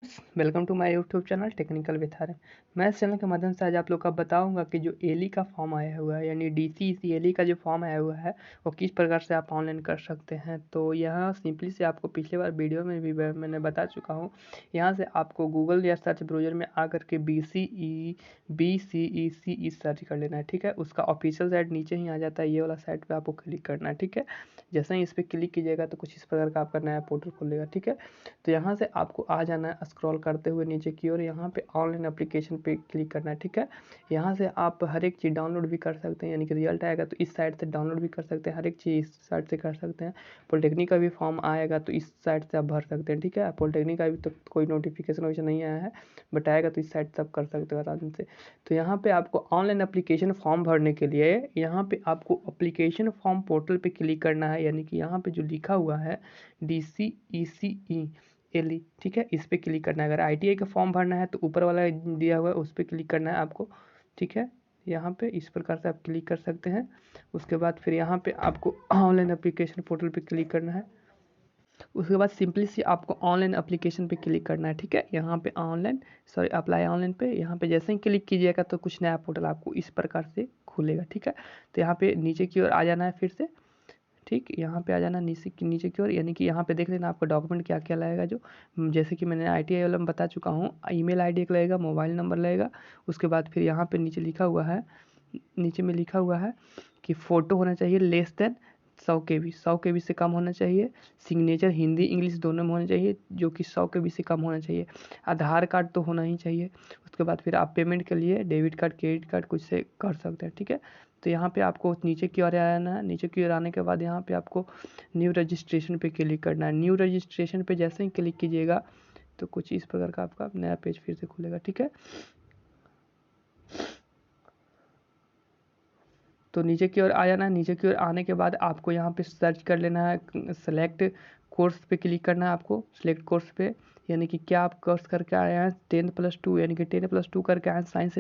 Welcome to my YouTube channel technical with Aryan. मैं इस channel के माध्यम से आज आप लोग का बताऊंगा कि जो एली का फॉर्म आया हुआ है यानी डीसी एली का जो फॉर्म आया हुआ है वो किस प्रकार से आप ऑनलाइन कर सकते हैं। तो यहाँ सिंपली से आपको पिछले बार वीडियो में भी मैंने बता चुका हूँ। यहाँ से आपको गूगल या सर्च ब्राउजर में आकर के BCEC सर्च कर लेना है। ठीक है, उसका ऑफिशियल साइट नीचे ही आ जाता है, ये वाला साइट पर आपको क्लिक करना है। ठीक है, जैसे ही इस पर क्लिक कीजिएगा तो कुछ इस प्रकार का आपका नया पोर्टल खुलेगा। ठीक है, तो यहाँ से आपको आ जाना है स्क्रॉल करते हुए नीचे की ओर, यहाँ पे ऑनलाइन एप्लीकेशन पे क्लिक करना है। ठीक है, यहाँ से आप हर एक चीज़ डाउनलोड भी कर सकते हैं, यानी कि रिजल्ट आएगा तो इस साइट से डाउनलोड भी कर सकते हैं, हर एक चीज़ इस साइट से कर सकते हैं। पॉलिटेक्निक का भी फॉर्म आएगा तो इस साइट से आप भर सकते हैं। ठीक है, पॉलिटेक्निक का अभी तक कोई नोटिफिकेशन वैसे नहीं आया है, बट आएगा तो इस साइट से आप कर सकते हो आराम से। तो यहाँ पे आपको ऑनलाइन एप्लीकेशन फॉर्म भरने के लिए यहाँ पे आपको एप्लीकेशन फॉर्म पोर्टल पे क्लिक करना है, यानी कि यहाँ पे जो लिखा हुआ है DCECE एली, ठीक है, इस पर क्लिक करना है। अगर ITI का फॉर्म भरना है तो ऊपर वाला दिया हुआ है उस पर क्लिक करना है आपको। ठीक है, यहाँ पे इस प्रकार से आप क्लिक कर सकते हैं। उसके बाद फिर यहाँ पे आपको ऑनलाइन एप्लीकेशन पोर्टल पे क्लिक करना है। उसके बाद सिंपली सी आपको ऑनलाइन एप्लीकेशन पे क्लिक करना है। ठीक है, यहाँ पे अप्लाई ऑनलाइन पे यहाँ पे जैसे ही क्लिक कीजिएगा तो कुछ नया पोर्टल आपको इस प्रकार से खुलेगा। ठीक है, तो यहाँ पे नीचे की ओर आ जाना है फिर से। ठीक, यहाँ पे आ जाना नीचे की ओर, यानी कि यहाँ पे देख लेना आपका डॉक्यूमेंट क्या क्या लगेगा। जो जैसे कि मैंने ITI वाला में बता चुका हूँ, ईमेल ID एक लगेगा, मोबाइल नंबर लगेगा। उसके बाद फिर यहाँ पे नीचे में लिखा हुआ है कि फ़ोटो होना चाहिए लेस देन 100 KB से कम होना चाहिए। सिग्नेचर हिंदी इंग्लिश दोनों में होना चाहिए, जो कि 100 KB से कम होना चाहिए। आधार कार्ड तो होना ही चाहिए। उसके बाद फिर आप पेमेंट के लिए डेबिट कार्ड क्रेडिट कार्ड कुछ से कर सकते हैं। ठीक है, तो यहाँ पे आपको नीचे की ओर आना है। नीचे की ओर आने के बाद यहाँ पे आपको न्यू रजिस्ट्रेशन पे क्लिक करना है। न्यू रजिस्ट्रेशन पे जैसे ही क्लिक कीजिएगा तो कुछ इस प्रकार का आपका नया पेज फिर से खुलेगा। ठीक है, तो नीचे की ओर आ जाना है। नीचे की ओर आने के बाद आपको यहाँ पे सर्च कर लेना है, सेलेक्ट कोर्स पे क्लिक करना है आपको। सेलेक्ट कोर्स पे यानी कि क्या आप कोर्स करके आए हैं, 10+2 यानी कि 10+2 करके आए हैं, साइंस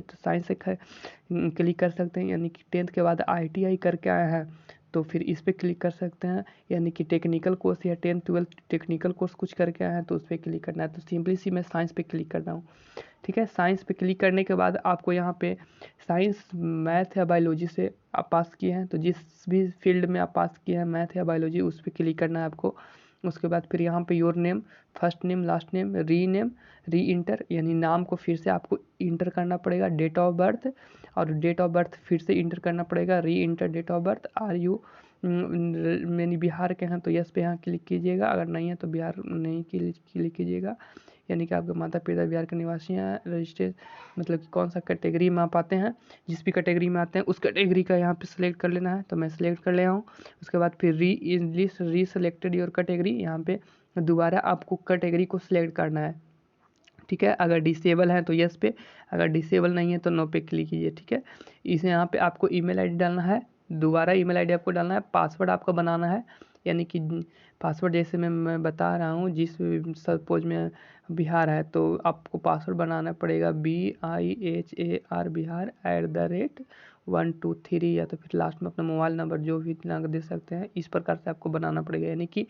से क्लिक कर सकते हैं। यानी कि 10th के बाद ITI करके आए हैं तो फिर इस पर क्लिक कर सकते हैं। यानी कि टेक्निकल कोर्स या 10th-12th टेक्निकल कोर्स कुछ करके आए हैं तो उस पर क्लिक करना है। तो सिंपली सी मैं साइंस पे क्लिक कर रहा हूँ। ठीक है, साइंस पे क्लिक करने के बाद आपको यहाँ पे साइंस मैथ या बायोलॉजी से आप पास किए हैं तो जिस भी फील्ड में आप पास किए हैं मैथ या बायोलॉजी उस पर क्लिक करना है आपको। उसके बाद फिर यहाँ पे your name, first name, last name, reenter यानी नाम को फिर से आपको इंटर करना पड़ेगा। डेट ऑफ बर्थ और डेट ऑफ बर्थ फिर से इंटर करना पड़ेगा। Reenter date of birth. Are you यानी बिहार के हैं तो यस पे यहाँ क्लिक कीजिएगा, अगर नहीं है तो बिहार नहीं क्लिक कीजिएगा। यानी कि आपके माता पिता बिहार के निवासी हैं। रजिस्टर मतलब कि कौन सा कैटेगरी में आप आते हैं, जिस भी कैटेगरी में आते हैं उस कैटेगरी का यहाँ पे सिलेक्ट कर लेना है। तो मैं सिलेक्ट कर लिया हूँ। उसके बाद फिर री सेलेक्टेड योर कैटेगरी, यहाँ पे दोबारा आपको कैटेगरी को सिलेक्ट करना है। ठीक है, अगर डिसेबल है तो यस पे, अगर डिसेबल नहीं है तो नो पे क्लिक कीजिए। ठीक है, इसे यहाँ पे आपको ईमेल ID डालना है, दोबारा ईमेल ID आपको डालना है, पासवर्ड आपका बनाना है। यानी कि पासवर्ड जैसे मैं बता रहा हूँ, जिस सपोज में बिहार है तो आपको पासवर्ड बनाना पड़ेगा BIHAR बिहार @123, या तो फिर लास्ट में अपना मोबाइल नंबर जो भी इतना दे सकते हैं। इस प्रकार से आपको बनाना पड़ेगा। यानी कि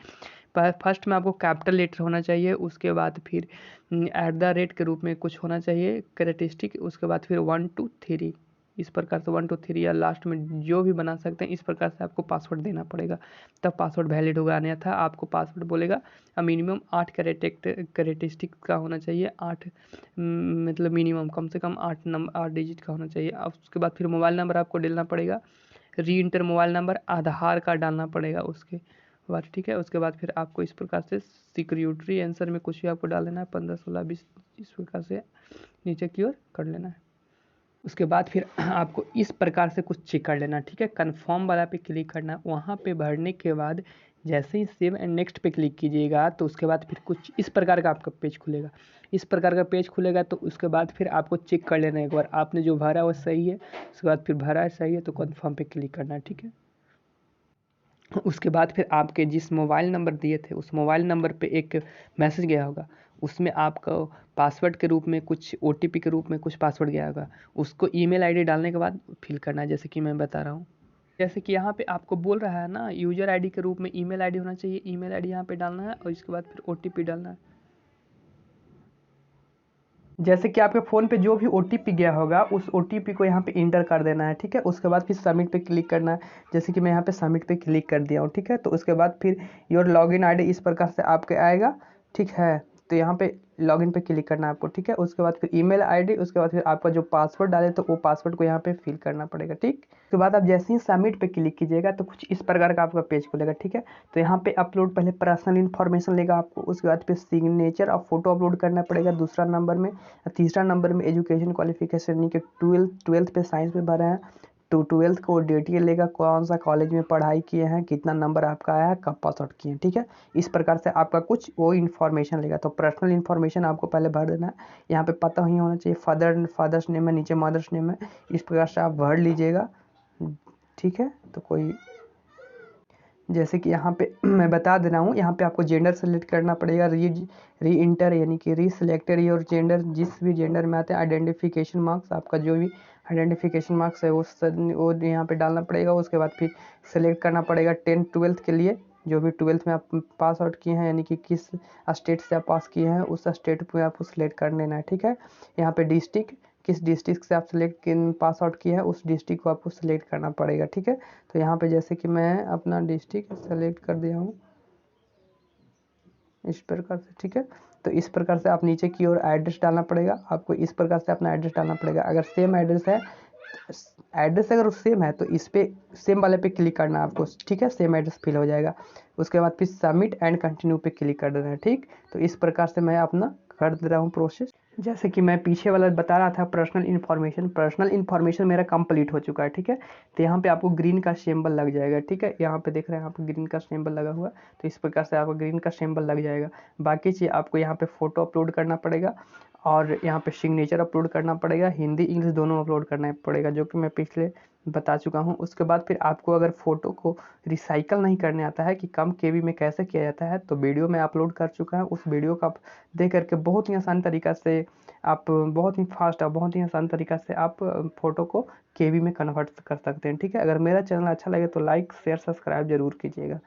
फर्स्ट में आपको कैपिटल लेटर होना चाहिए, उसके बाद फिर @ के रूप में कुछ होना चाहिए कैरेक्टरिस्टिक, उसके बाद फिर 1 2 3 इस प्रकार से 1 2 3 या लास्ट में जो भी बना सकते हैं। इस प्रकार से आपको पासवर्ड देना पड़ेगा, तब पासवर्ड वैलिड होगा। अन्यथा आपको पासवर्ड बोलेगा मिनिमम 8 कैरेक्टरिस्टिक का होना चाहिए। 8 मतलब मिनिमम कम से कम 8 डिजिट का होना चाहिए। अब उसके बाद फिर मोबाइल नंबर आपको डालना पड़ेगा, री इंटर मोबाइल नंबर, आधार कार्ड डालना पड़ेगा उसके बाद। ठीक है, उसके बाद फिर आपको इस प्रकार से सिक्योरिटी आंसर में कुछ भी आपको डाल लेना है, 15 16 20 इस प्रकार से नीचे की ओर कर लेना है। उसके बाद फिर आपको इस प्रकार से कुछ चेक कर लेना। ठीक है, कन्फर्म वाला पे क्लिक करना है। वहाँ पे भरने के बाद जैसे ही सेव एंड नेक्स्ट पे क्लिक कीजिएगा तो उसके बाद फिर कुछ इस प्रकार का आपका पेज खुलेगा। इस प्रकार का पेज खुलेगा तो उसके बाद फिर आपको चेक कर लेना एक बार आपने जो भरा वो सही है। उसके बाद फिर भरा है सही है तो कन्फर्म पे क्लिक करना है। ठीक है, उसके बाद फिर आपके जिस मोबाइल नंबर दिए थे उस मोबाइल नंबर पे एक मैसेज गया होगा, उसमें आपका पासवर्ड के रूप में कुछ OTP के रूप में कुछ पासवर्ड गया होगा, उसको ईमेल ID डालने के बाद फिल करना है, जैसे कि मैं बता रहा हूँ। जैसे कि यहाँ पे आपको बोल रहा है ना, यूजर ID के रूप में ईमेल ID होना चाहिए, ईमेल ID यहाँ पे डालना है और इसके बाद फिर OTP डालना है। जैसे कि आपके फ़ोन पे जो भी ओटीपी गया होगा उस ओटीपी को यहाँ पे इंटर कर देना है, ठीक है। उसके बाद फिर सबमिट पे क्लिक करना है। जैसे कि मैं यहाँ पे सबमिट पे क्लिक कर दिया हूँ, ठीक है। तो उसके बाद फिर योर लॉगिन आईडी इस प्रकार से आपके आएगा, ठीक है। तो यहाँ पे लॉगिन पे क्लिक करना है आपको, ठीक है। उसके बाद फिर ईमेल आईडी, उसके बाद फिर आपका जो पासवर्ड डाले तो वो पासवर्ड को यहाँ पे फिल करना पड़ेगा, ठीक। उसके बाद आप जैसे ही सबमिट पे क्लिक कीजिएगा तो कुछ इस प्रकार का आपका पेज खुलेगा, ठीक है। तो यहाँ पे अपलोड पहले पर्सनल इन्फॉर्मेशन लेगा आपको, उसके बाद फिर सिग्नेचर और फोटो अपलोड करना पड़ेगा दूसरा नंबर में। तीसरा नंबर में एजुकेशन क्वालिफिकेशन, यानी कि ट्वेल्थ पे साइंस में भरा है तो ट्वेल्थ को डिटेल लेगा, कौन सा कॉलेज में पढ़ाई किए हैं, कितना नंबर आपका आया है, कब पास आउट किए हैं, ठीक है। इस प्रकार से आपका कुछ वो इन्फॉर्मेशन लेगा। तो पर्सनल इन्फॉर्मेशन आपको पहले भर देना है। यहाँ पे पता ही होना चाहिए, फादर्स नेम है, नीचे मदर्स नेम है, इस प्रकार से आप भर लीजिएगा, ठीक है। तो कोई जैसे कि यहाँ पे मैं बता दे रहा हूँ, यहाँ पे आपको जेंडर सेलेक्ट करना पड़ेगा, री इंटर यानी कि री सिलेक्टेड योर जेंडर, जिस भी जेंडर में आते हैं। आइडेंटिफिकेशन मार्क्स, आपका जो भी आइडेंटिफिकेशन मार्क्स है वो यहाँ पे डालना पड़ेगा। उसके बाद फिर सेलेक्ट करना पड़ेगा 10th-12th के लिए, जो भी 12th में आप पास आउट किए हैं, यानी कि किस स्टेट से आप पास किए हैं उस स्टेट में आपको सिलेक्ट कर लेना है, ठीक है। यहाँ पे डिस्ट्रिक्ट, किस डिस्ट्रिक्ट से आप सिलेक्ट पास आउट किए हैं उस डिस्ट्रिक्ट को आपको सिलेक्ट करना पड़ेगा, ठीक है। तो यहाँ पे जैसे कि मैं अपना डिस्ट्रिक्ट सेलेक्ट कर दिया हूँ इस प्रकार से, ठीक है। तो इस प्रकार से आप नीचे की ओर एड्रेस डालना पड़ेगा आपको, इस प्रकार से अपना एड्रेस डालना पड़ेगा। अगर सेम एड्रेस है, एड्रेस अगर सेम है तो इस पे सेम वाले पे क्लिक करना है आपको, ठीक है। सेम एड्रेस फिल हो जाएगा। उसके बाद फिर सबमिट एंड कंटिन्यू पे क्लिक कर देना है, ठीक। तो इस प्रकार से मैं अपना कर दे रहा हूँ प्रोसेस। जैसे कि मैं पीछे वाला बता रहा था पर्सनल इन्फॉर्मेशन मेरा कंप्लीट हो चुका है, ठीक है। तो यहाँ पे आपको ग्रीन का सिंबल लग जाएगा, ठीक है। यहाँ पे देख रहे हैं आप ग्रीन का सिंबल लगा हुआ, तो इस प्रकार से आपको ग्रीन का सिंबल लग जाएगा। बाकी चीज़ आपको यहाँ पे फ़ोटो अपलोड करना पड़ेगा और यहाँ पे सिग्नेचर अपलोड करना पड़ेगा, हिंदी इंग्लिश दोनों अपलोड करना पड़ेगा, जो कि मैं पिछले बता चुका हूँ। उसके बाद फिर आपको अगर फ़ोटो को रिसाइकल नहीं करने आता है कि कम केबी में कैसे किया जाता है, तो वीडियो में अपलोड कर चुका है। उस वीडियो को आप देख करके बहुत ही आसान तरीका से आप बहुत ही फास्ट और बहुत ही आसान तरीका से आप फ़ोटो को केबी में कन्वर्ट कर सकते हैं, ठीक है। अगर मेरा चैनल अच्छा लगे तो लाइक शेयर सब्सक्राइब जरूर कीजिएगा।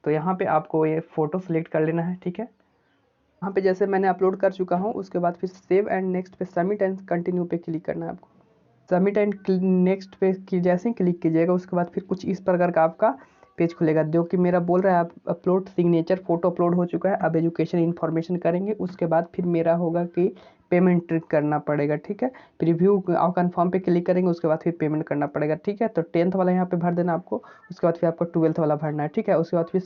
तो यहाँ पे आपको ये फ़ोटो सेलेक्ट कर लेना है, ठीक है। यहाँ पे जैसे मैंने अपलोड कर चुका हूँ, उसके बाद फिर सेव एंड नेक्स्ट पे सबमिट एंड कंटिन्यू पे क्लिक करना है आपको। सबमिट एंड नेक्स्ट पे जैसे ही क्लिक कीजिएगा उसके बाद फिर कुछ इस प्रकार का आपका पेज खुलेगा, जो कि मेरा बोल रहा है आप अपलोड सिग्नेचर फ़ोटो अपलोड हो चुका है। अब एजुकेशन इन्फॉर्मेशन करेंगे, उसके बाद फिर मेरा होगा कि पेमेंट करना पड़ेगा, ठीक है। प्रीव्यू और कन्फर्म पे क्लिक करेंगे, उसके बाद फिर पेमेंट करना पड़ेगा, ठीक है। तो 10th वाला यहाँ पे भर देना आपको, उसके बाद फिर आपको 12th वाला भरना है, ठीक है। उसके बाद फिर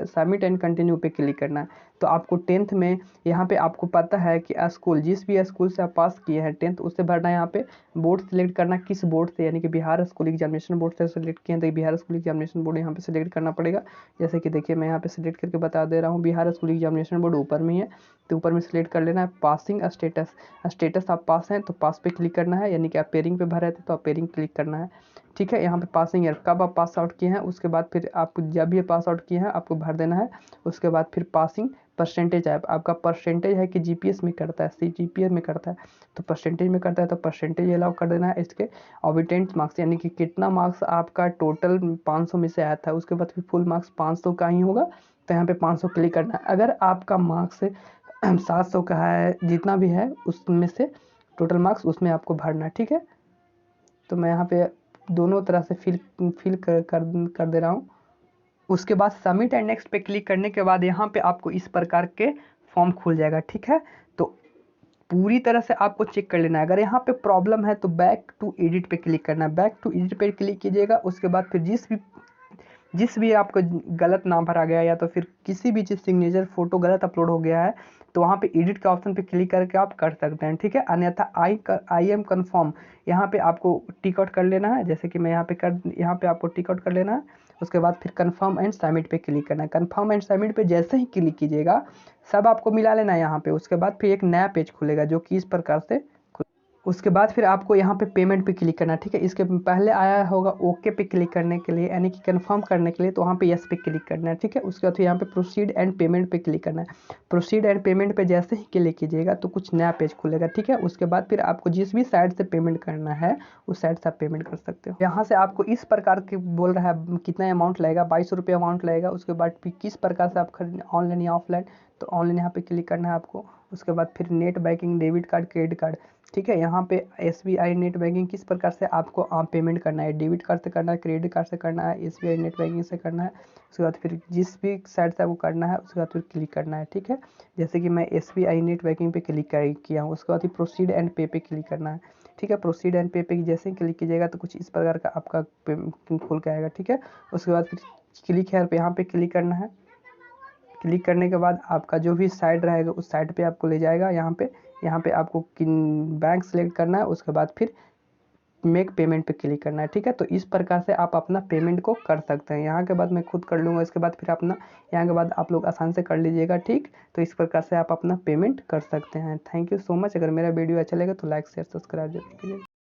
सबमिट एंड कंटिन्यू पे क्लिक करना है। तो आपको 10th में यहाँ पे आपको पता है कि स्कूल, जिस भी स्कूल से आप पास किए हैं 10th, उससे भरना है। यहाँ पे बोर्ड सेलेक्ट करना, किस बोर्ड से, यानी कि बिहार स्कूल एग्जामिनेशन बोर्ड से सेलेक्ट किए हैं तो बिहार स्कूल एग्जामिनेशन बोर्ड यहाँ पे सेलेक्ट करना पड़ेगा। जैसे कि देखिए मैं यहाँ पे सेलेक्ट करके बता दे रहा हूँ, बिहार स्कूल एग्जामिनेशन बोर्ड ऊपर में है, तो ऊपर में सेलेक्ट कर लेना है। पासिंग स्टेटस आप पास हैं तो पास पे क्लिक करना है, यानी कि आप पेयरिंग पे भर रहे थे तो आप पेयरिंग क्लिक करना है, ठीक है। यहाँ पे पासिंग ईयर, कब आप पास आउट किए हैं, उसके बाद फिर आप जब भी पास आउट किए हैं आपको भर देना है। उसके बाद फिर पासिंग परसेंटेज है, आपका परसेंटेज है कि जीपीएस में करता है, सीजीपीए में करता है, तो परसेंटेज में करता है तो परसेंटेज अलाउ कर देना है इसके। ऑबिटेंट मार्क्स, यानी कि कितना मार्क्स आपका टोटल 500 में से आया था, उसके बाद फिर फुल मार्क्स 500 का ही होगा, तो यहाँ पे 500 क्लिक करना है। अगर आपका मार्क्स 700 का है, जितना भी है उसमें से टोटल मार्क्स उसमें आपको भरना है, ठीक है। तो मैं यहाँ पे दोनों तरह से फिल कर दे रहा हूँ। उसके बाद सबमिट एंड नेक्स्ट पे क्लिक करने के बाद यहाँ पे आपको इस प्रकार के फॉर्म खुल जाएगा, ठीक है। तो पूरी तरह से आपको चेक कर लेना है। अगर यहाँ पे प्रॉब्लम है तो बैक टू एडिट पे क्लिक करना है, बैक टू एडिट पे क्लिक कीजिएगा। उसके बाद फिर जिस भी आपको गलत नाम भरा गया या तो फिर किसी भी चीज़ सिग्नेचर फोटो गलत अपलोड हो गया है तो वहाँ पे एडिट के ऑप्शन पे क्लिक करके आप कर सकते हैं, ठीक है। अन्यथा आई एम कन्फर्म, यहाँ पे आपको टिक आउट कर लेना है। जैसे कि मैं यहाँ पे आपको टिक आउट कर लेना है। उसके बाद फिर कन्फर्म एंड सबमिट पे क्लिक करना है। कन्फर्म एंड सबमिट पे जैसे ही क्लिक कीजिएगा सब आपको मिला लेना है यहाँ पे। उसके बाद फिर एक नया पेज खुलेगा जो कि इस प्रकार से, उसके बाद फिर आपको यहाँ पे पेमेंट पे क्लिक करना है, ठीक है। इसके पहले आया होगा ओके पे क्लिक करने के लिए, यानी कि कंफर्म करने के लिए, तो वहाँ पे यस पे क्लिक करना है, ठीक है। उसके बाद फिर यहाँ पे प्रोसीड एंड पेमेंट पे क्लिक करना है। प्रोसीड एंड पेमेंट पे जैसे ही क्लिक कीजिएगा तो कुछ नया पेज खुलेगा, ठीक है। उसके बाद फिर आपको जिस भी साइट से पेमेंट करना है उस साइट से आप पेमेंट कर सकते हो। यहाँ से आपको इस प्रकार के बोल रहा है कितना अमाउंट लगेगा, 2200 रुपये अमाउंट लगेगा। उसके बाद फिर किस प्रकार से आप खरीद, ऑनलाइन या ऑफलाइन, तो ऑनलाइन यहाँ पे क्लिक करना है आपको। उसके बाद फिर net banking, debit card, credit card, ठीक है। यहाँ पे SBI नेट बैंकिंग किस प्रकार से आपको पेमेंट करना है, डेबिट कार्ड से करना है, क्रेडिट कार्ड से करना है, SBI नेट बैंकिंग से करना है। उसके बाद फिर जिस भी साइड से आपको करना है उसके बाद फिर क्लिक करना है, ठीक है। जैसे कि मैं SBI नेट बैंकिंग पे क्लिक किया हूँ, उसके बाद फिर प्रोसीड एंड पे पे क्लिक करना है, ठीक है। प्रोसीड एंड पे पे जैसे ही क्लिक कीजिएगा तो कुछ इस प्रकार का आपका खुल के आएगा, ठीक है। उसके बाद फिर क्लिक है यहाँ पे क्लिक करना है। क्लिक करने के बाद आपका जो भी साइड रहेगा उस साइड पे आपको ले जाएगा। यहाँ पे आपको बैंक सेलेक्ट करना है, उसके बाद फिर मेक पेमेंट पे क्लिक करना है, ठीक है। तो इस प्रकार से आप अपना पेमेंट को कर सकते हैं। यहाँ के बाद मैं खुद कर लूँगा, इसके बाद फिर अपना यहाँ के बाद आप लोग आसान से कर लीजिएगा, ठीक। तो इस प्रकार से आप अपना पेमेंट कर सकते हैं। Thank you so much. अगर मेरा वीडियो अच्छा लगे तो लाइक शेयर सब्सक्राइब जरूर कीजिए।